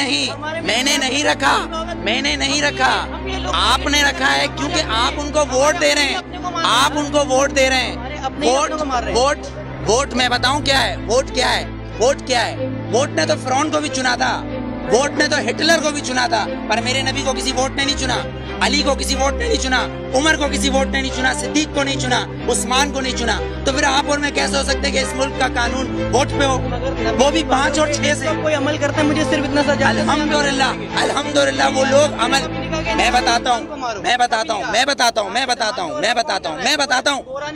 नहीं, मैंने नहीं रखा, मैंने नहीं रखा, आपने रखा है क्योंकि आप उनको वोट दे रहे हैं, आप उनको वोट दे रहे हैं। वोट मैं बताऊं क्या है, वोट क्या है, वोट क्या है। वोट ने तो फिरौन को भी चुना था, वोट ने तो हिटलर को भी चुना था, पर मेरे नबी को किसी वोट ने नहीं चुना, अली को किसी वोट ने नहीं चुना, उमर को किसी वोट ने नहीं चुना, सिद्दीक को नहीं चुना, उस्मान को नहीं चुना। तो फिर आप और मैं कैसे हो सकते हैं कि इस मुल्क का कानून वोट पे हो, वो भी 5 और 6 से कोई अमल करता है। मुझे सिर्फ इतना सा अल्हम्दुलिल्लाह, अल्हम्दुलिल्लाह वो लोग अमल, मैं बताता हूँ,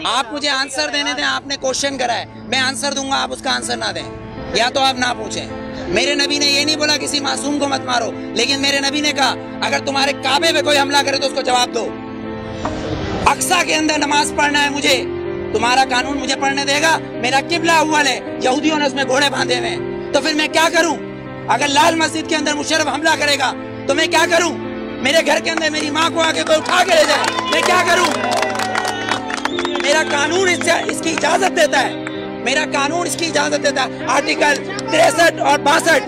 आप मुझे आंसर देने दें। आपने क्वेश्चन करा है, मैं आंसर दूंगा, आप उसका आंसर ना दें, या तो आप ना पूछें। मेरे नबी ने ये नहीं बोला किसी मासूम को मत मारो, लेकिन मेरे नबी ने कहा अगर तुम्हारे काबे पे कोई हमला करे तो उसको जवाब दो। अक्सा के अंदर नमाज पढ़ना है मुझे, तुम्हारा कानून मुझे पढ़ने देगा? मेरा किबला अव्वल है, यहूदियों ने उसमें घोड़े बांधे हुए, तो फिर मैं क्या करूं? अगर लाल मस्जिद के अंदर मुशर्रफ हमला करेगा तो मैं क्या करूं? मेरे घर के अंदर मेरी माँ को आके कोई उठा के ले जाए, मैं क्या करूं? मेरा कानून इसकी इजाजत देता है, मेरा कानून इसकी इजाजत देता है। आर्टिकल 63 और 62,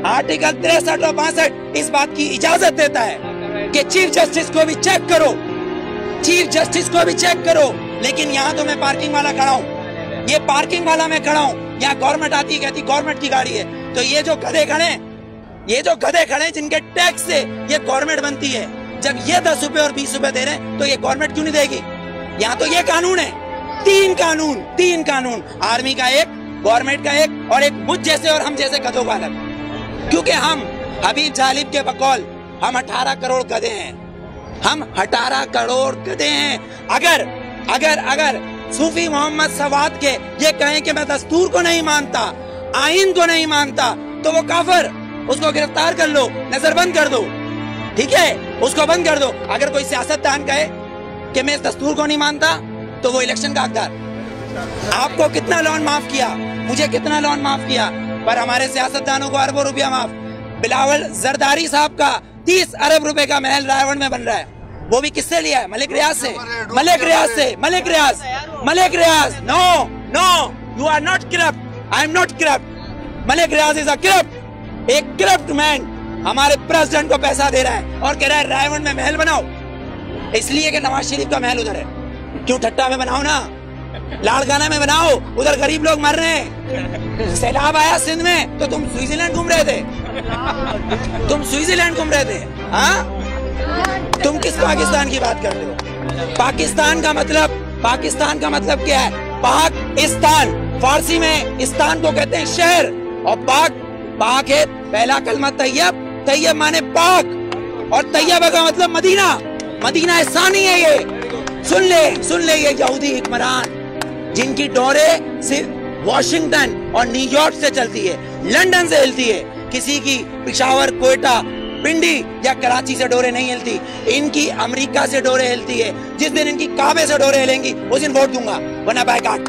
आर्टिकल 63 और 62 इस बात की इजाजत देता है कि चीफ जस्टिस को भी चेक करो, चीफ जस्टिस को भी चेक करो। लेकिन यहाँ तो मैं पार्किंग वाला खड़ा हूँ, ये पार्किंग वाला मैं खड़ा हूँ, यहाँ गवर्नमेंट आती है कहती गवर्नमेंट की गाड़ी है। तो ये जो गधे खड़े, ये जो गधे खड़े जिनके टैक्स से ये गवर्नमेंट बनती है, जब ये 10 रुपए और 20 रुपए दे रहे हैं तो ये गवर्नमेंट क्यों नहीं देगी? यहाँ तो ये कानून है, 3 कानून, आर्मी का एक, गवर्नमेंट का एक, और एक मुझ जैसे और हम जैसे गधों का अलग। क्योंकि हम हबीब जालिब के बकौल हम 18 करोड़ गधे हैं, हम 18 करोड़ गधे हैं। अगर सूफी मोहम्मद सवाद के ये कहें कि मैं दस्तूर को नहीं मानता, आइन को नहीं मानता, तो वो काफिर, उसको गिरफ्तार कर लो, नजरबंद कर दो, ठीक है, उसको बंद कर दो। अगर कोई सियासतदान कहे कि मैं इस दस्तूर को नहीं मानता तो वो इलेक्शन का हकदार। आपको कितना लोन माफ किया, मुझे कितना लोन माफ किया, पर हमारे सियासतदानों को अरबों रुपया माफ। बिलावल जरदारी साहब का 30 अरब रुपए का महल रायगढ़ में बन रहा है, वो भी किससे लिया है? मलिक रियाज से, Malik Riyaz. No, you are not corrupt, I am not corrupt, Malik Riyaz is a corrupt, एक करप्ट मैन हमारे प्रेसिडेंट को पैसा दे रहा है और कह रहा है रायगढ़ में महल बनाओ, इसलिए कि नवाज शरीफ का महल उधर है। क्यों ठट्टा में बनाओ ना, लाड़काना में बनाओ, उधर गरीब लोग मर रहे हैं। सैलाब आया सिंध में तो तुम स्विट्जरलैंड घूम रहे थे, हाँ? तुम किस पाकिस्तान की बात करते हो? पाकिस्तान का मतलब क्या है? पाकिस्तान, फारसी में इस्तान को कहते हैं शहर, और पाक है पहला कलमा तैयब, तैयब माने पाक, और तैयब का मतलब मदीना सानी है। ये सुन ले ये यहूदी हुक्मरान जिनकी डोरे सिर्फ वॉशिंगटन और न्यूयॉर्क से चलती है, लंदन से हिलती है, किसी की पिशावर, कोयटा, पिंडी या कराची से डोरे नहीं हिलती, इनकी अमेरिका से डोरे हिलती है। जिस दिन इनकी काबे से डोरे हिलेंगी उस दिन वोट दूंगा, वरना बायकॉट।